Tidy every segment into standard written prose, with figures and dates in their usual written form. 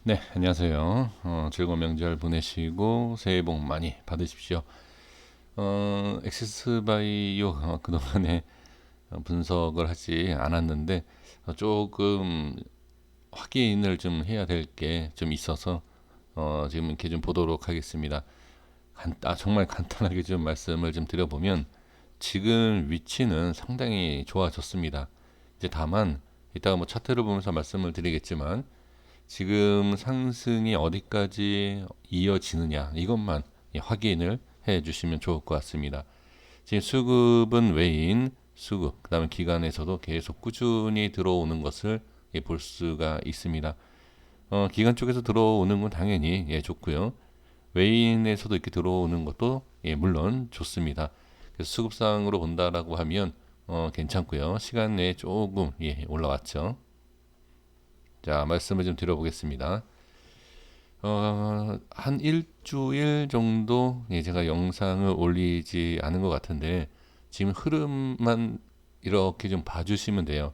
네, 안녕하세요. 즐거운 명절 보내시고 새해 복 많이 받으십시오. 엑시스바이오 그동안에 분석을 하지 않았는데 조금 확인을 좀 해야 될 게 좀 있어서 지금 이렇게 좀 보도록 하겠습니다. 정말 간단하게 좀 말씀을 좀 드려보면 지금 위치는 상당히 좋아졌습니다. 이제 다만 이따가 뭐 차트를 보면서 말씀을 드리겠지만 지금 상승이 어디까지 이어지느냐 이것만 확인을 해 주시면 좋을 것 같습니다. 지금 수급은 외인 수급, 그다음에 기관에서도 계속 꾸준히 들어오는 것을 볼 수가 있습니다. 기관 쪽에서 들어오는 건 당연히 좋고요. 외인에서도 이렇게 들어오는 것도 물론 좋습니다. 그래서 수급상으로 본다라고 하면 괜찮고요. 시간 내에 조금 올라왔죠. 자, 말씀을 좀 드려보겠습니다. 한 일주일 정도 제가 영상을 올리지 않은 것 같은데 지금 흐름만 이렇게 좀 봐주시면 돼요.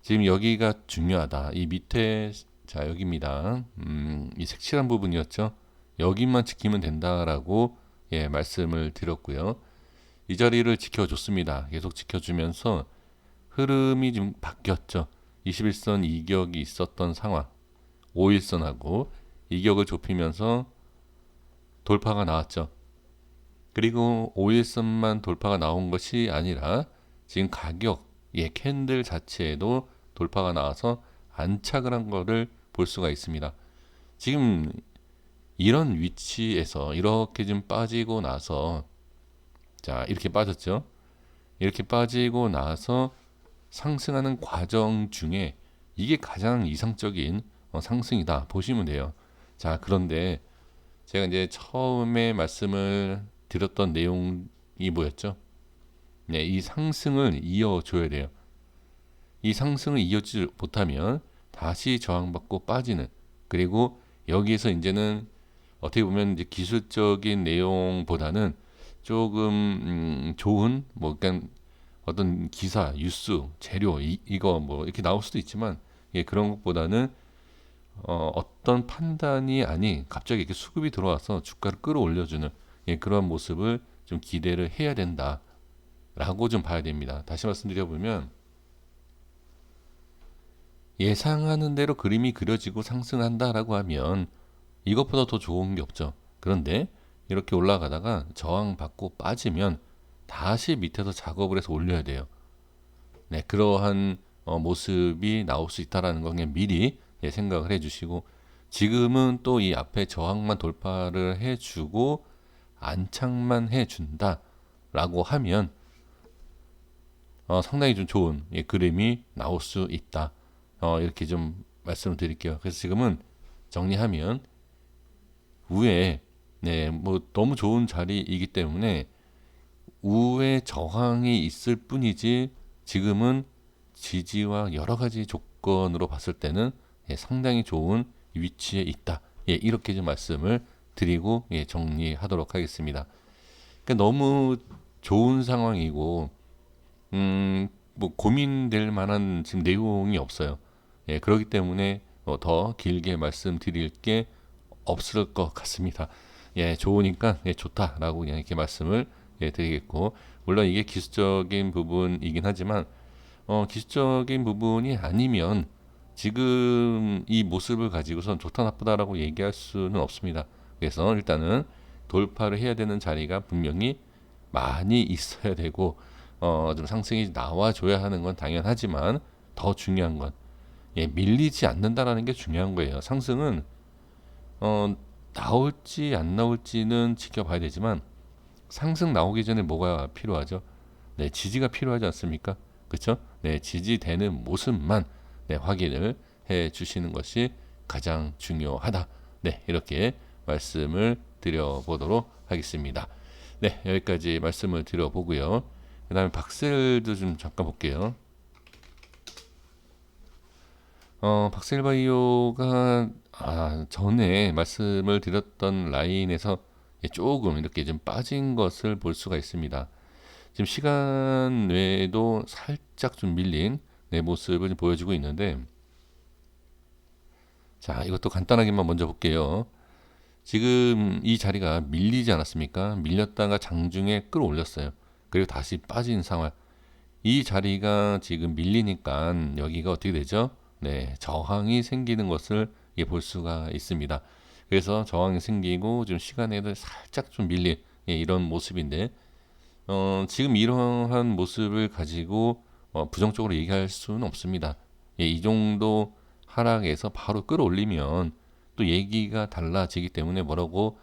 지금 여기가 중요하다. 이 밑에 자 여기입니다. 이 색칠한 부분이었죠. 여기만 지키면 된다라고 말씀을 드렸고요. 이 자리를 지켜줬습니다. 계속 지켜주면서 흐름이 좀 바뀌었죠. 21선 이격이 있었던 상황, 5일선하고 이격을 좁히면서 돌파가 나왔죠. 그리고 5일선만 돌파가 나온 것이 아니라 지금 가격, 캔들 자체에도 돌파가 나와서 안착을 한 거를 볼 수가 있습니다. 지금 이런 위치에서 이렇게 좀 빠지고 나서 자 이렇게 빠졌죠. 이렇게 빠지고 나서 상승하는 과정 중에 이게 가장 이상적인 상승이다 보시면 돼요. 자, 그런데 제가 이제 처음에 말씀을 드렸던 내용이 뭐였죠? 네, 이 상승을 이어줘야 돼요. 이 상승을 이어주지 못하면 다시 저항받고 빠지는, 그리고 여기에서 이제는 어떻게 보면 이제 기술적인 내용보다는 조금 좋은 뭐 그냥 어떤 기사, 뉴스, 재료 이거 뭐 이렇게 나올 수도 있지만 그런 것보다는 어떤 판단이 아닌 갑자기 이렇게 수급이 들어와서 주가를 끌어올려주는 그런 모습을 좀 기대를 해야 된다라고 좀 봐야 됩니다. 다시 말씀드려보면 예상하는 대로 그림이 그려지고 상승한다라고 하면 이것보다 더 좋은 게 없죠. 그런데 이렇게 올라가다가 저항받고 빠지면 다시 밑에서 작업을 해서 올려야 돼요. 네, 그러한 모습이 나올 수 있다라는 거 그냥 미리 생각을 해주시고 지금은 또 이 앞에 저항만 돌파를 해주고 안착만 해준다라고 하면 상당히 좀 좋은 그림이 나올 수 있다. 이렇게 좀 말씀을 드릴게요. 그래서 지금은 정리하면 우에 뭐 너무 좋은 자리이기 때문에 우에 저항이 있을 뿐이지 지금은 지지와 여러 가지 조건으로 봤을 때는 상당히 좋은 위치에 있다. 이렇게 좀 말씀을 드리고 정리하도록 하겠습니다. 그러니까 너무 좋은 상황이고 뭐 고민될 만한 지금 내용이 없어요. 그렇기 때문에 더 길게 말씀드릴 게 없을 것 같습니다. 좋으니까 좋다라고 그냥 이렇게 말씀을 드리겠고 물론 이게 기술적인 부분이긴 하지만 기술적인 부분이 아니면 지금 이 모습을 가지고선 좋다 나쁘다라고 얘기할 수는 없습니다. 그래서 일단은 돌파를 해야 되는 자리가 분명히 많이 있어야 되고 좀 상승이 나와줘야 하는 건 당연하지만 더 중요한 건 밀리지 않는다라는 게 중요한 거예요. 상승은 나올지 안 나올지는 지켜봐야 되지만 상승 나오기 전에 뭐가 필요하죠? 네, 지지가 필요하지 않습니까? 그렇죠? 네, 지지되는 모습만 확인을 해 주시는 것이 가장 중요하다. 네, 이렇게 말씀을 드려보도록 하겠습니다. 네, 여기까지 말씀을 드려보고요. 그 다음에 박셀도 좀 잠깐 볼게요. 박셀바이오가 전에 말씀을 드렸던 라인에서 조금 이렇게 좀 빠진 것을 볼 수가 있습니다. 지금 시간 외에도 살짝 좀 밀린 내 모습을 보여주고 있는데 자, 이것도 간단하게만 먼저 볼게요. 지금 이 자리가 밀리지 않았습니까? 밀렸다가 장중에 끌어올렸어요. 그리고 다시 빠진 상황. 이 자리가 지금 밀리니까 여기가 어떻게 되죠? 네, 저항이 생기는 것을 볼 수가 있습니다. 그래서 저항이 생기고 좀 시간에도 살짝 좀 밀린 이런 모습인데 지금 이러한 모습을 가지고 부정적으로 얘기할 수는 없습니다. 이 정도 하락에서 바로 끌어올리면 또 얘기가 달라지기 때문에 뭐라고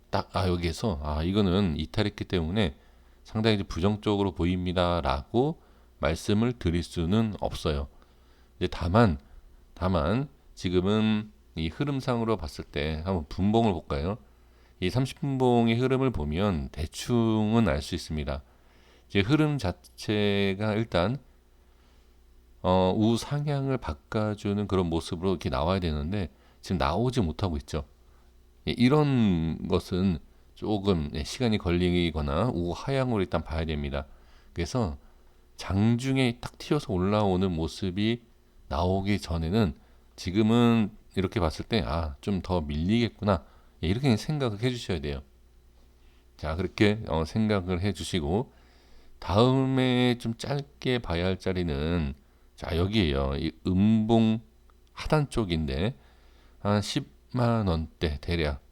딱 여기에서 이거는 이탈했기 때문에 상당히 부정적으로 보입니다라고 말씀을 드릴 수는 없어요. 이제 다만 지금은 이 흐름상으로 봤을 때 한번 분봉을 볼까요? 이 30분봉의 흐름을 보면 대충은 알 수 있습니다. 이제 흐름 자체가 일단 우상향을 바꿔주는 그런 모습으로 이렇게 나와야 되는데 지금 나오지 못하고 있죠. 이런 것은 조금 시간이 걸리거나 우하향으로 일단 봐야 됩니다. 그래서 장중에 딱 튀어서 올라오는 모습이 나오기 전에는 지금은 이렇게 봤을 때 좀 더 밀리겠구나 이렇게 생각을 해주셔야 돼요. 자, 그렇게 생각을 해주시고 다음에 좀 짧게 봐야 할 자리는 자, 여기에요. 이 음봉 하단 쪽인데 한 10만 원대 대략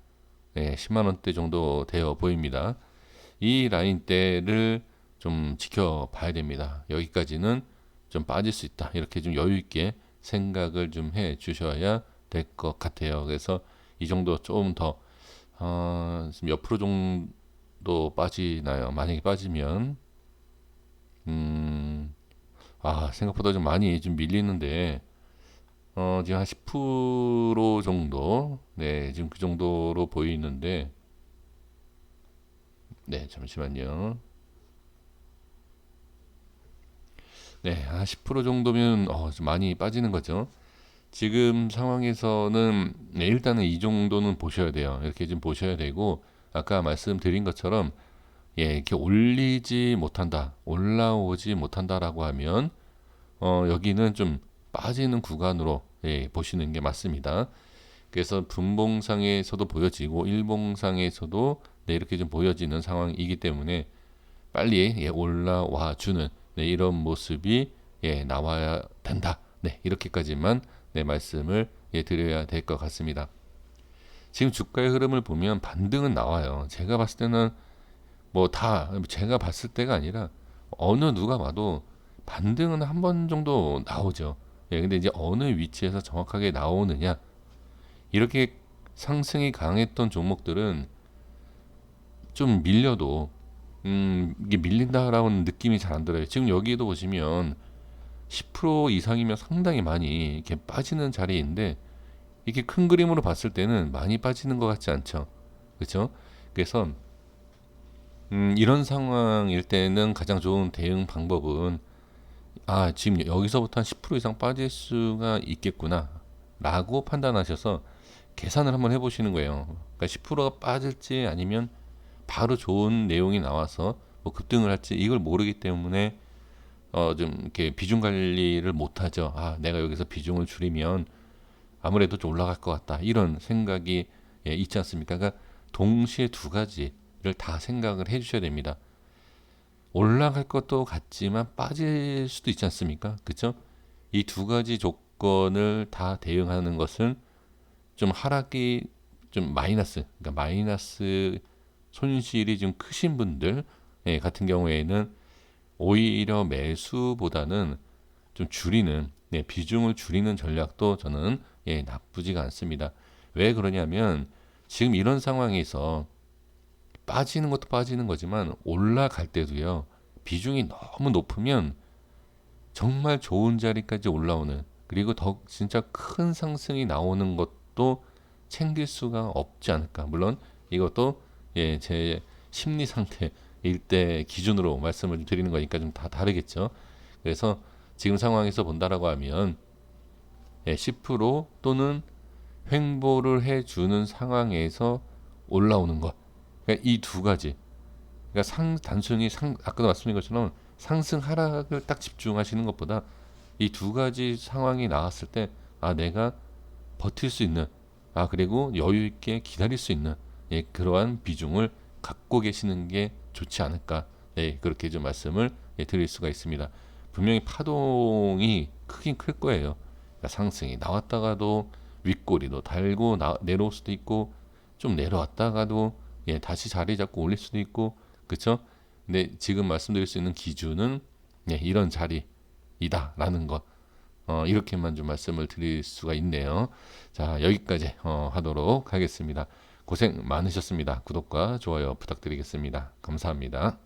10만 원대 정도 되어 보입니다. 이 라인대를 좀 지켜봐야 됩니다. 여기까지는 좀 빠질 수 있다. 이렇게 좀 여유 있게 생각을 좀 해 주셔야 될 것 같아요. 그래서 이 정도 좀 더, 지금 몇 프로 정도 빠지나요? 만약에 빠지면, 생각보다 좀 많이 좀 밀리는데, 지금 한 10% 정도, 네, 지금 그 정도로 보이는데, 네, 잠시만요. 네, 한 10% 정도면 좀 많이 빠지는 거죠. 지금 상황에서는 일단은 이 정도는 보셔야 돼요. 이렇게 좀 보셔야 되고 아까 말씀드린 것처럼 이렇게 올리지 못한다, 올라오지 못한다라고 하면 여기는 좀 빠지는 구간으로 보시는 게 맞습니다. 그래서 분봉상에서도 보여지고 일봉상에서도 이렇게 좀 보여지는 상황이기 때문에 빨리 올라와 주는 이런 모습이 나와야 된다. 네, 이렇게까지만 말씀을 드려야 될 것 같습니다. 지금 주가의 흐름을 보면 반등은 나와요. 제가 봤을 때는 뭐 다 제가 봤을 때가 아니라 어느 누가 봐도 반등은 한 번 정도 나오죠. 근데 이제 어느 위치에서 정확하게 나오느냐 이렇게 상승이 강했던 종목들은 좀 밀려도 이게 밀린다라는 느낌이 잘 안 들어요. 지금 여기도 보시면 10% 이상이면 상당히 많이 이렇게 빠지는 자리인데 이게 큰 그림으로 봤을 때는 많이 빠지는 것 같지 않죠. 그렇죠? 그래서 이런 상황일 때는 가장 좋은 대응 방법은 지금 여기서부터 한 10% 이상 빠질 수가 있겠구나 라고 판단하셔서 계산을 한번 해보시는 거예요. 그러니까 10%가 빠질지 아니면 바로 좋은 내용이 나와서 뭐 급등을 할지 이걸 모르기 때문에 좀 이렇게 비중 관리를 못 하죠. 내가 여기서 비중을 줄이면 아무래도 좀 올라갈 것 같다. 이런 생각이 있지 않습니까? 그러니까 동시에 두 가지를 다 생각을 해 주셔야 됩니다. 올라갈 것도 같지만 빠질 수도 있지 않습니까? 그렇죠? 이 두 가지 조건을 다 대응하는 것은 좀 하락이 좀 그러니까 마이너스 손실이 좀 크신 분들 같은 경우에는 오히려 매수보다는 좀 줄이는 비중을 줄이는 전략도 저는 나쁘지가 않습니다. 왜 그러냐면 지금 이런 상황에서 빠지는 것도 빠지는 거지만 올라갈 때도요 비중이 너무 높으면 정말 좋은 자리까지 올라오는 그리고 더 진짜 큰 상승이 나오는 것도 챙길 수가 없지 않을까. 물론 이것도 제 심리 상태일 때 기준으로 말씀을 드리는 거니까 좀 다 다르겠죠. 그래서 지금 상황에서 본다라고 하면 10% 또는 횡보를 해주는 상황에서 올라오는 것. 그러니까 이 두 가지. 그러니까 단순히 아까도 말씀드린 것처럼 상승 하락을 딱 집중하시는 것보다 이 두 가지 상황이 나왔을 때 내가 버틸 수 있는, 그리고 여유 있게 기다릴 수 있는, 그러한 비중을 갖고 계시는 게 좋지 않을까, 그렇게 좀 말씀을 드릴 수가 있습니다. 분명히 파동이 크긴 클 거예요. 그러니까 상승이 나왔다가도 윗꼬리도 달고 내려올 수도 있고, 좀 내려왔다가도 다시 자리 잡고 올릴 수도 있고, 그렇죠? 근데 지금 말씀드릴 수 있는 기준은 이런 자리이다라는 것, 이렇게만 좀 말씀을 드릴 수가 있네요. 자, 여기까지 하도록 하겠습니다. 고생 많으셨습니다. 구독과 좋아요 부탁드리겠습니다. 감사합니다.